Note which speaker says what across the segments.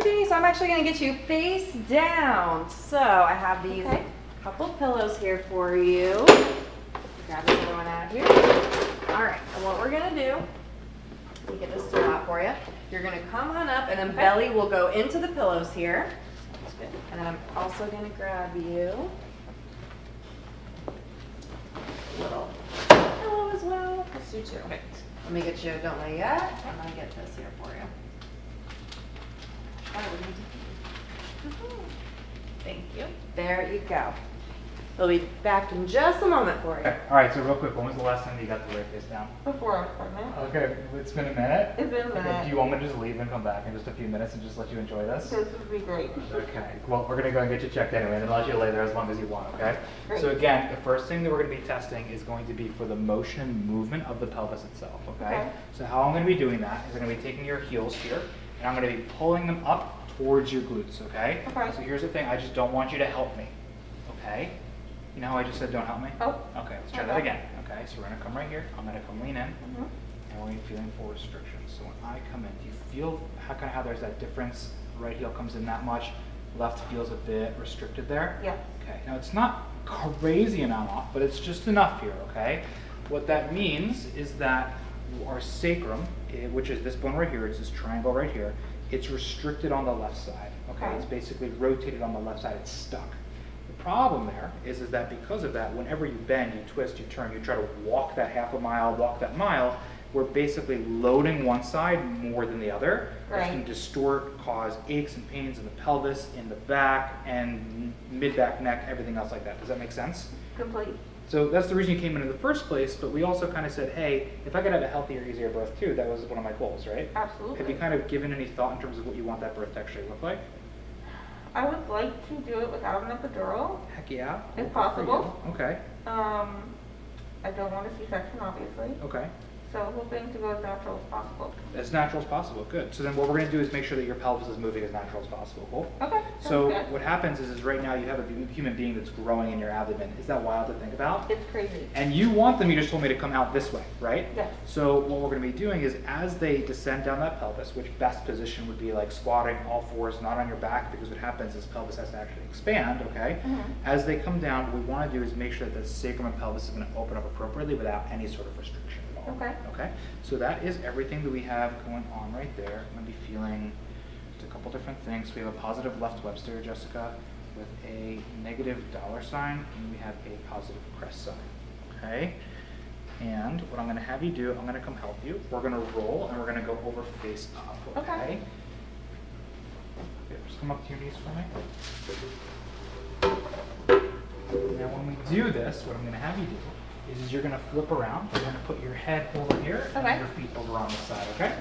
Speaker 1: Jeannie. So I'm actually going to get you face down. So I have these couple pillows here for you. Grab this other one out here. All right, and what we're going to do, let me get this stool out for you. You're going to come on up, and then belly will go into the pillows here. And then I'm also going to grab you a little pillow as well. Let's do two. Okay. Let me get you, don't lay yet. I'm going to get this here for you. Thank you. There you go. We'll be back in just a moment for you.
Speaker 2: Okay. All right, so real quick, when was the last time you got to lay face down?
Speaker 3: Before I was pregnant.
Speaker 2: Okay, it's been a minute.
Speaker 3: It's been a minute.
Speaker 2: Okay, do you want me to just leave and come back in just a few minutes and just let you enjoy this?
Speaker 3: This would be great.
Speaker 2: Okay, well, we're going to go and get you checked anyway, and then I'll let you lay there as long as you want, okay?
Speaker 3: Great.
Speaker 2: So again, the first thing that we're going to be testing is going to be for the motion and movement of the pelvis itself, okay? So how I'm going to be doing that is I'm going to be taking your heels here, and I'm going to be pulling them up towards your glutes, okay?
Speaker 3: Okay.
Speaker 2: So here's the thing, I just don't want you to help me, okay? You know how I just said don't help me?
Speaker 3: Oh.
Speaker 2: Okay, let's try that again. Okay, so we're going to come right here. I'm going to come lean in,
Speaker 3: Mm-hmm.
Speaker 2: and we're feeling full restriction. So when I come in, do you feel how there's that difference? Right heel comes in that much, left feels a bit restricted there?
Speaker 3: Yes.
Speaker 2: Okay, now it's not crazy amount off, but it's just enough here, okay? What that means is that our sacrum, which is this bone right here, it's this triangle right here, it's restricted on the left side, okay? It's basically rotated on the left side, it's stuck. The problem there is that because of that, whenever you bend, you twist, you turn, you try to walk that half a mile, walk that mile, we're basically loading one side more than the other.
Speaker 3: Right.
Speaker 2: Which can distort, cause aches and pains in the pelvis, in the back, and mid-back, neck, everything else like that. Does that make sense?
Speaker 3: Complete.
Speaker 2: So that's the reason you came in the first place, but we also kind of said, hey, if I could have a healthier, easier birth too, that was one of my goals, right?
Speaker 3: Absolutely.
Speaker 2: Have you kind of given any thought in terms of what you want that birth to actually look like?
Speaker 3: I would like to do it without an epidural.
Speaker 2: Heck yeah.
Speaker 3: If possible.
Speaker 2: Okay.
Speaker 3: I don't want a C-section, obviously.
Speaker 2: Okay.
Speaker 3: So hoping to go as natural as possible.
Speaker 2: As natural as possible, good. So then what we're going to do is make sure that your pelvis is moving as natural as possible, cool?
Speaker 3: Okay.
Speaker 2: So
Speaker 3: good.
Speaker 2: what happens is right now you have a human being that's growing in your abdomen. Is that wild to think about?
Speaker 3: It's crazy.
Speaker 2: And you want them, you just told me, to come out this way, right?
Speaker 3: Yes.
Speaker 2: So what we're going to be doing is as they descend down that pelvis, which best position would be like squatting, all fours, not on your back, because what happens is pelvis has to actually expand, okay?
Speaker 3: Mhm.
Speaker 2: As they come down, what we want to do is make sure that the sacrum and pelvis is going to open up appropriately without any sort of restriction at all.
Speaker 3: Okay.
Speaker 2: Okay? So that is everything that we have going on right there. I'm going to be feeling just a couple different things. We have a positive left Webster, Jessica, with a negative dollar sign, and we have a positive crest sign. Okay? And what I'm going to have you do, I'm going to come help you. We're going to roll, and we're going to go over face up. Okay?
Speaker 3: Okay.
Speaker 2: Okay, just come up to your knees for me. Now when we do this, what I'm going to have you do is you're going to flip around. You're going to put your head over here and your feet over on this side, okay?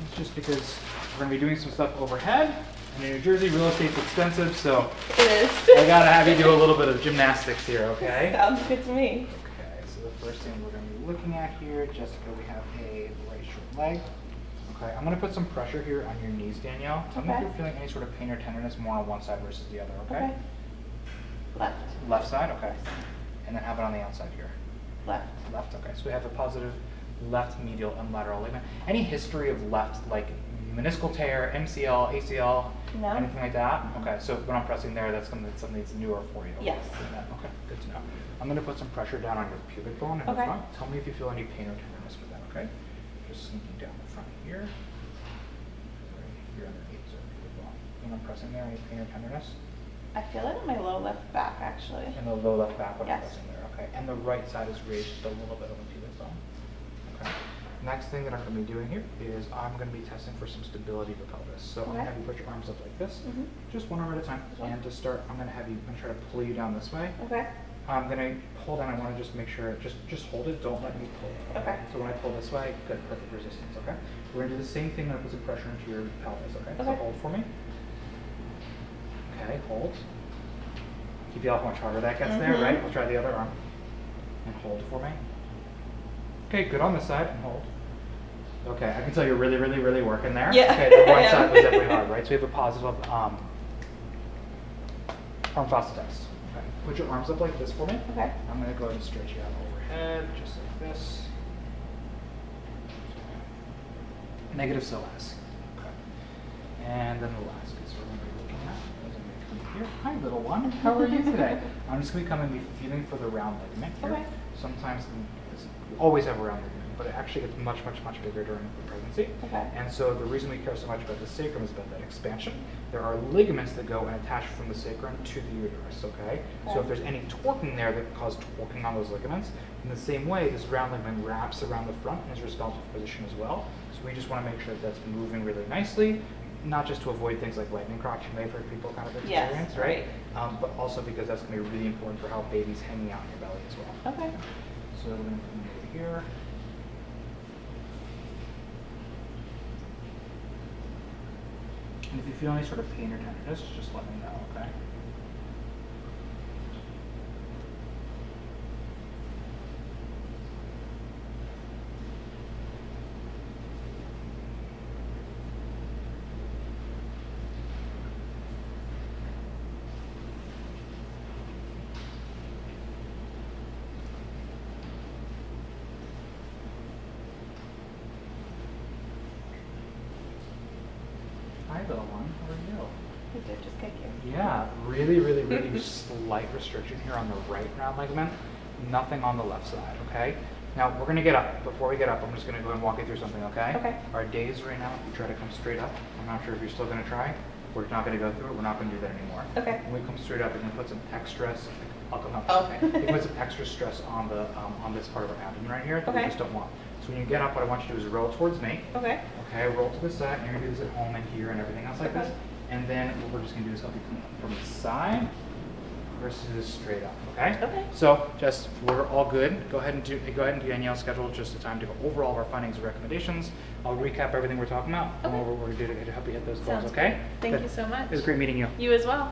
Speaker 2: It's just because we're going to be doing some stuff overhead. And in New Jersey, real estate's expensive, so
Speaker 3: It is.
Speaker 2: I got to have you do a little bit of gymnastics here, okay?
Speaker 3: Sounds good to me.
Speaker 2: Okay, so the first thing we're going to be looking at here, Jessica, we have a right short leg. Okay, I'm going to put some pressure here on your knees, Danielle. Tell me if you're feeling any sort of pain or tenderness more on one side versus the other, okay?
Speaker 3: Left.
Speaker 2: Left side, okay. And then how about on the outside here?
Speaker 3: Left.
Speaker 2: Left, okay. So we have a positive left medial and lateral ligament. Any history of left, like meniscal tear, MCL, ACL,
Speaker 3: No.
Speaker 2: anything like that? Okay, so when I'm pressing there, that's something that's newer for you.
Speaker 3: Yes.
Speaker 2: Okay, good to know. I'm going to put some pressure down on your pubic bone in the front. Tell me if you feel any pain or tenderness with that, okay? Just sneaking down the front here. Right here underneath the pubic bone. When I'm pressing there, any pain or tenderness?
Speaker 3: I feel it in my low left back, actually.
Speaker 2: And the low left back when I'm
Speaker 3: Yes.
Speaker 2: pressing there, okay. And the right side is raised just a little bit on the pubic bone. Okay. Next thing that I'm going to be doing here is I'm going to be testing for some stability of the pelvis. So I'm going to have you put your arms up like this, just one arm at a time. And to start, I'm going to try to pull you down this way.
Speaker 3: Okay.
Speaker 2: I'm going to pull down. I want to just make sure, just hold it. Don't let me pull.
Speaker 3: Okay.
Speaker 2: So when I pull this way, good, perfect resistance. Okay. We're going to do the same thing. I'm going to put some pressure into your pelvis. Okay. So hold for me. Okay. Hold. You feel how much harder that gets there, right? We'll try the other arm. And hold for me. Okay, good on this side, and hold. Okay, I can tell you're really, really, really working there.
Speaker 3: Yeah.
Speaker 2: Okay, the right side was definitely hard, right? So we have a positive arm fossa test. Okay, put your arms up like this for me.
Speaker 3: Okay.
Speaker 2: I'm going to go ahead and stretch you out overhead, just like this. Negative psoas. Okay. And then the last piece we're going to be looking at is I'm going to come here. Hi, little one. How are you today? I'm just going to come and be feeling for the round ligament here.
Speaker 1: Okay.
Speaker 2: Sometimes we always have a round ligament, but it actually gets much, much, much bigger during the pregnancy.
Speaker 1: Okay.
Speaker 2: And so the reason we care so much about the sacrum is about that expansion. There are ligaments that go and attach from the sacrum to the uterus, okay? So if there's any torquing there that causes torquing on those ligaments, in the same way, this round ligament wraps around the front and is responsible for position as well. So we just want to make sure that that's moving really nicely, not just to avoid things like lightning crotch you may have heard people kind of experience,
Speaker 1: Yes,
Speaker 2: right? But also because that's going to be really important for how baby's hanging out in your belly as well.
Speaker 1: Okay.
Speaker 2: So we're going to come over here. And if you feel any sort of pain or tenderness, just let me know, okay? Hi, little one. How are you?
Speaker 1: I did just kick you.
Speaker 2: Yeah, really, really, really slight restriction here on the right round ligament. Nothing on the left side, okay? Now, we're going to get up. Before we get up, I'm just going to go and walk you through something, okay?
Speaker 1: Okay.
Speaker 2: Our days right now, if you try to come straight up, I'm not sure if you're still going to try. We're not going to go through it. We're not going to do that anymore.
Speaker 1: Okay.
Speaker 2: When we come straight up, we're going to put some extra, I'll come up.
Speaker 1: Okay.
Speaker 2: You put some extra stress on the on this part of our abdomen right here that we
Speaker 1: Okay.
Speaker 2: just don't want. So when you get up, what I want you to do is roll towards me.
Speaker 1: Okay.
Speaker 2: Okay, roll to the side. You're going to do this at home and here and everything else like
Speaker 1: Okay.
Speaker 2: this. And then what we're just going to do is help you come up from the side versus straight up. Okay?
Speaker 1: Okay.
Speaker 2: So just we're all good. Go ahead and Danielle schedule just a time to go over all of our findings and recommendations. I'll recap everything we're talking about. Go
Speaker 1: Okay.
Speaker 2: over what we're going to do to help you hit those goals.
Speaker 1: Sounds
Speaker 2: Okay?
Speaker 1: great. Thank
Speaker 2: Good.
Speaker 1: you so much.
Speaker 2: It was great meeting you.
Speaker 1: You as well.